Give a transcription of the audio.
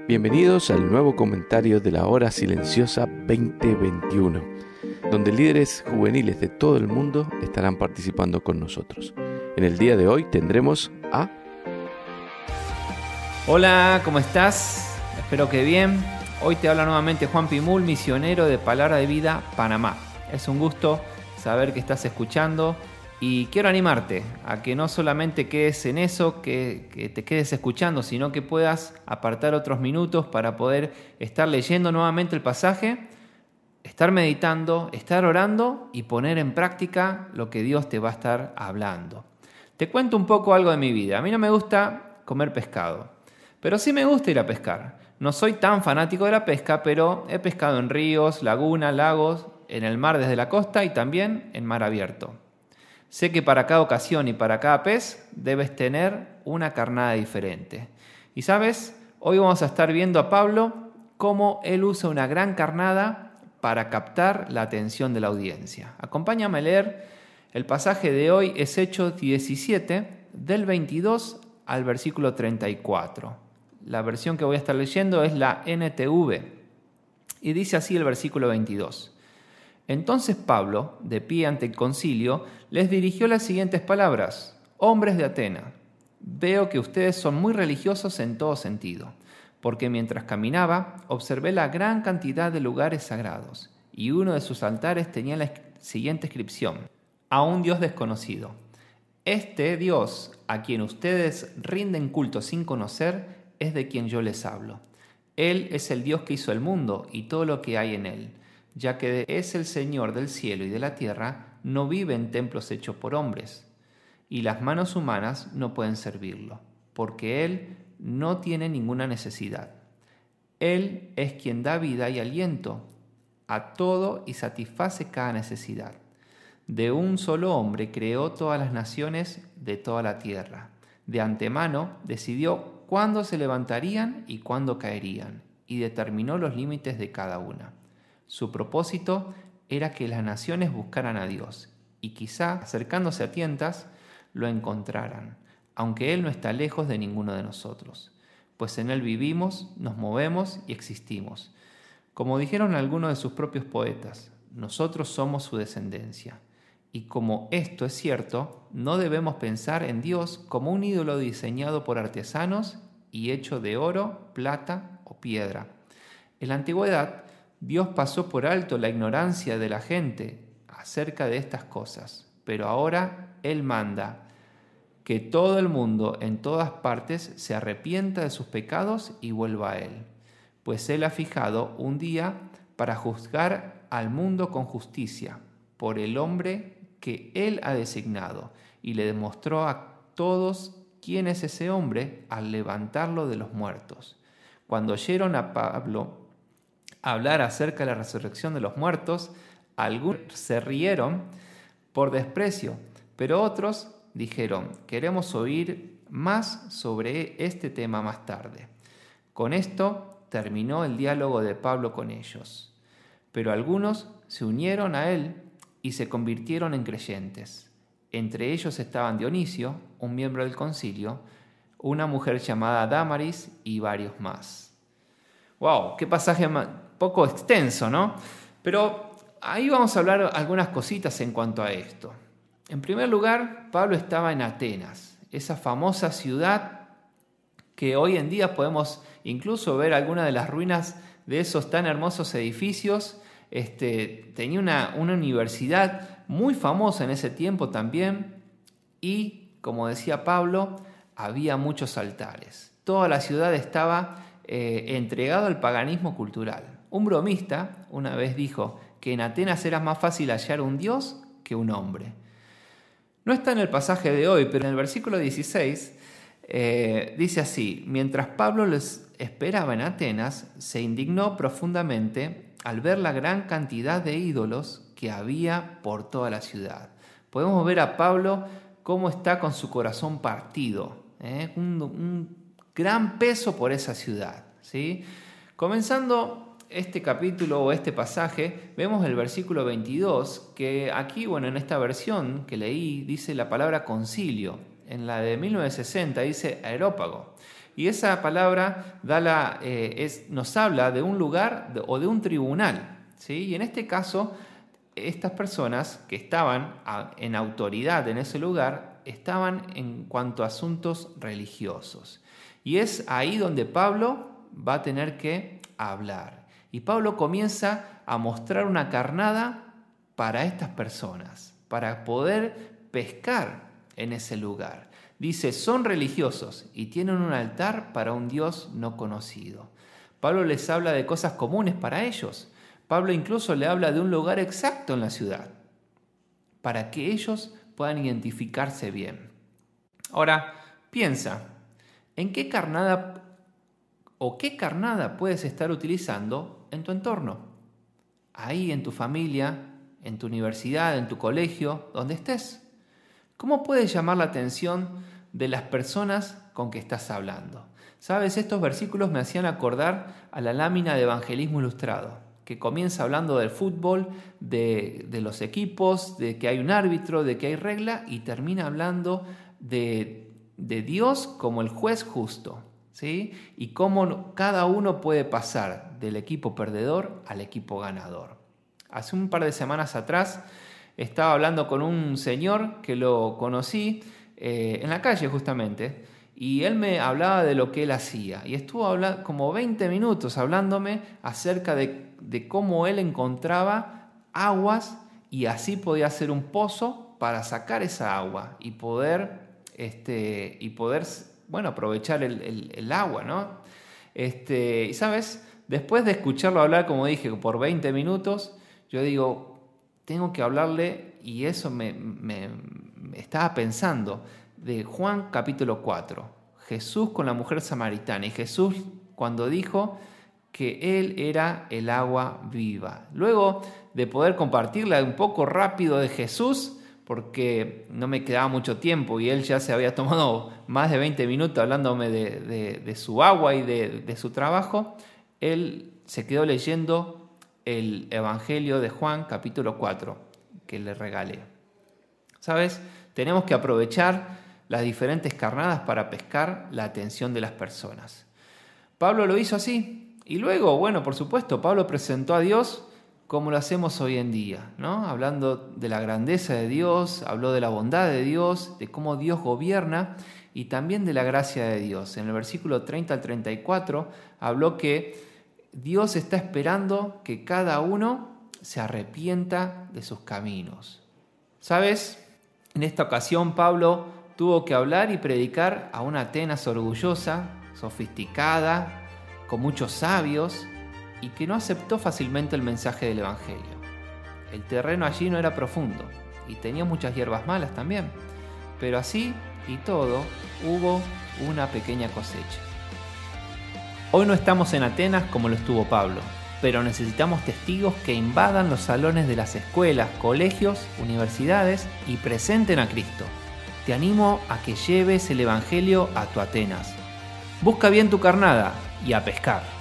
Bienvenidos al nuevo comentario de la Hora Silenciosa 2021, donde líderes juveniles de todo el mundo estarán participando con nosotros. En el día de hoy tendremos a... Hola, ¿cómo estás? Espero que bien. Hoy te habla nuevamente Juan Pimul, misionero de Palabra de Vida, Panamá. Es un gusto saber que estás escuchando y quiero animarte a que no solamente quedes en eso, que te quedes escuchando, sino que puedas apartar otros minutos para poder estar leyendo nuevamente el pasaje, estar meditando, estar orando y poner en práctica lo que Dios te va a estar hablando. Te cuento un poco algo de mi vida. A mí no me gusta comer pescado, pero sí me gusta ir a pescar. No soy tan fanático de la pesca, pero he pescado en ríos, lagunas, lagos, en el mar desde la costa y también en mar abierto. Sé que para cada ocasión y para cada pez debes tener una carnada diferente. Y sabes, hoy vamos a estar viendo a Pablo cómo él usa una gran carnada para captar la atención de la audiencia. Acompáñame a leer el pasaje de hoy, es Hechos 17, del 22 al versículo 34. La versión que voy a estar leyendo es la NTV y dice así el versículo 22. Entonces Pablo, de pie ante el concilio, les dirigió las siguientes palabras: hombres de Atenas, veo que ustedes son muy religiosos en todo sentido, porque mientras caminaba observé la gran cantidad de lugares sagrados, y uno de sus altares tenía la siguiente inscripción: a un Dios desconocido. Este Dios, a quien ustedes rinden culto sin conocer, es de quien yo les hablo. Él es el Dios que hizo el mundo y todo lo que hay en él. Ya que es el Señor del cielo y de la tierra, no vive en templos hechos por hombres, y las manos humanas no pueden servirlo, porque Él no tiene ninguna necesidad. Él es quien da vida y aliento a todo y satisface cada necesidad. De un solo hombre creó todas las naciones de toda la tierra. De antemano decidió cuándo se levantarían y cuándo caerían, y determinó los límites de cada una. Su propósito era que las naciones buscaran a Dios y quizá, acercándose a tientas, lo encontraran, aunque Él no está lejos de ninguno de nosotros, pues en Él vivimos, nos movemos y existimos. Como dijeron algunos de sus propios poetas, nosotros somos su descendencia. Y como esto es cierto, no debemos pensar en Dios como un ídolo diseñado por artesanos y hecho de oro, plata o piedra. En la antigüedad, Dios pasó por alto la ignorancia de la gente acerca de estas cosas, pero ahora Él manda que todo el mundo en todas partes se arrepienta de sus pecados y vuelva a Él, pues Él ha fijado un día para juzgar al mundo con justicia por el hombre que Él ha designado, y le demostró a todos quién es ese hombre al levantarlo de los muertos. Cuando oyeron a Pablo hablar acerca de la resurrección de los muertos, algunos se rieron por desprecio, pero otros dijeron: queremos oír más sobre este tema más tarde. Con esto terminó el diálogo de Pablo con ellos, pero algunos se unieron a él y se convirtieron en creyentes. Entre ellos estaban Dionisio, un miembro del concilio, una mujer llamada Dámaris y varios más. ¡Wow! ¡Qué pasaje poco extenso!, ¿no? Pero ahí vamos a hablar algunas cositas en cuanto a esto. En primer lugar, Pablo estaba en Atenas, esa famosa ciudad que hoy en día podemos incluso ver algunas de las ruinas de esos tan hermosos edificios. Tenía una universidad muy famosa en ese tiempo también, y como decía Pablo, había muchos altares. Toda la ciudad estaba entregada al paganismo cultural. Un bromista una vez dijo que en Atenas era más fácil hallar un dios que un hombre. No está en el pasaje de hoy, pero en el versículo 16 dice así: mientras Pablo les esperaba en Atenas, se indignó profundamente al ver la gran cantidad de ídolos que había por toda la ciudad. Podemos ver a Pablo cómo está con su corazón partido, un gran peso por esa ciudad, ¿sí? Comenzando este capítulo o este pasaje, vemos el versículo 22, que aquí, en esta versión que leí, dice la palabra concilio. En la de 1960 dice aerópago. Y esa palabra nos habla de un lugar o de un tribunal, ¿sí? Y en este caso, estas personas que estaban en autoridad en ese lugar, estaban en cuanto a asuntos religiosos. Y es ahí donde Pablo va a tener que hablar. Y Pablo comienza a mostrar una carnada para estas personas, para poder pescar en ese lugar. Dice, son religiosos y tienen un altar para un Dios no conocido. Pablo les habla de cosas comunes para ellos. Pablo incluso le habla de un lugar exacto en la ciudad, para que ellos puedan identificarse bien. Ahora, piensa, ¿en qué carnada puedes estar utilizando en tu entorno? Ahí en tu familia, en tu universidad, en tu colegio, donde estés. ¿Cómo puedes llamar la atención de las personas con que estás hablando? ¿Sabes? Estos versículos me hacían acordar a la lámina de Evangelismo Ilustrado, que comienza hablando del fútbol, de los equipos, de que hay un árbitro, de que hay regla, y termina hablando de Dios como el juez justo, ¿sí? Y cómo cada uno puede pasar del equipo perdedor al equipo ganador. Hace un par de semanas atrás estaba hablando con un señor que lo conocí en la calle justamente, y él me hablaba de lo que él hacía. Y estuvo hablando como 20 minutos hablándome acerca de cómo él encontraba aguas y así podía hacer un pozo para sacar esa agua y poder aprovechar el agua, ¿no? Y sabes, después de escucharlo hablar, como dije, por 20 minutos, yo digo, tengo que hablarle, y eso me estaba pensando, de Juan capítulo 4, Jesús con la mujer samaritana, y Jesús cuando dijo que Él era el agua viva. Luego de poder compartirla un poco rápido de Jesús, porque no me quedaba mucho tiempo y Él ya se había tomado más de 20 minutos hablándome de su agua y de su trabajo, Él se quedó leyendo el Evangelio de Juan capítulo 4 que le regalé. ¿Sabes? Tenemos que aprovechar las diferentes carnadas para pescar la atención de las personas. Pablo lo hizo así. Y luego, bueno, por supuesto, Pablo presentó a Dios como lo hacemos hoy en día, ¿no? Hablando de la grandeza de Dios, habló de la bondad de Dios, de cómo Dios gobierna y también de la gracia de Dios. En el versículo 30 al 34 habló que Dios está esperando que cada uno se arrepienta de sus caminos. ¿Sabes? En esta ocasión Pablo tuvo que hablar y predicar a una Atenas orgullosa, sofisticada, con muchos sabios y que no aceptó fácilmente el mensaje del Evangelio. El terreno allí no era profundo y tenía muchas hierbas malas también, pero así y todo hubo una pequeña cosecha. Hoy no estamos en Atenas como lo estuvo Pablo, pero necesitamos testigos que invadan los salones de las escuelas, colegios, universidades y presenten a Cristo. Te animo a que lleves el Evangelio a tu Atenas. Busca bien tu carnada y a pescar.